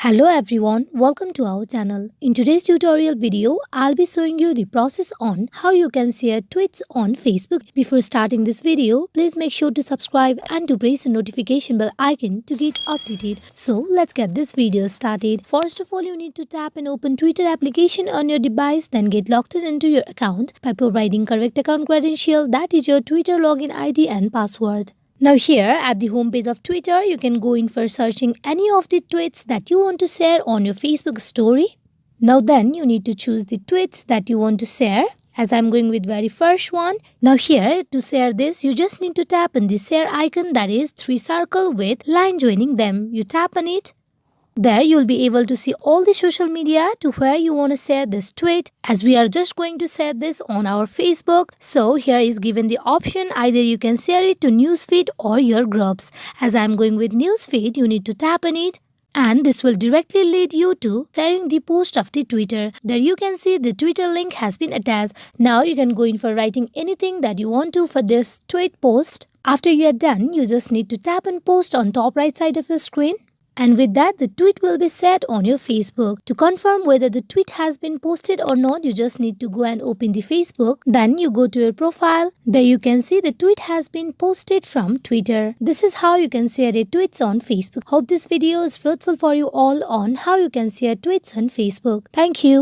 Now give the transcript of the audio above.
Hello everyone, welcome to our channel. In today's tutorial video, I'll be showing you the process on how you can share tweets on Facebook. Before starting this video, please make sure to subscribe and to press the notification bell icon to get updated. So let's get this video started. First of all, you need to tap and open Twitter application on your device, then get logged into your account by providing correct account credential, that is your Twitter login ID and password. Now here at the homepage of Twitter, you can go in for searching any of the tweets that you want to share on your Facebook story. Now then you need to choose the tweets that you want to share. As I'm going with very first one. Now here to share this, you just need to tap on the share icon, that is 3 circle with line joining them. You tap on it. There you'll be able to see all the social media to where you want to share this tweet, as we are just going to share this on our Facebook. So here is given the option, either you can share it to newsfeed or your groups. As I'm going with newsfeed, you need to tap on it. And this will directly lead you to sharing the post of the Twitter. There you can see the Twitter link has been attached. Now you can go in for writing anything that you want to for this tweet post. After you are done, you just need to tap and post on top right side of your screen. And with that, the tweet will be set on your Facebook. To confirm whether the tweet has been posted or not, you just need to go and open the Facebook. Then you go to your profile. There you can see the tweet has been posted from Twitter. This is how you can share your tweets on Facebook. Hope this video is fruitful for you all on how you can share tweets on Facebook. Thank you.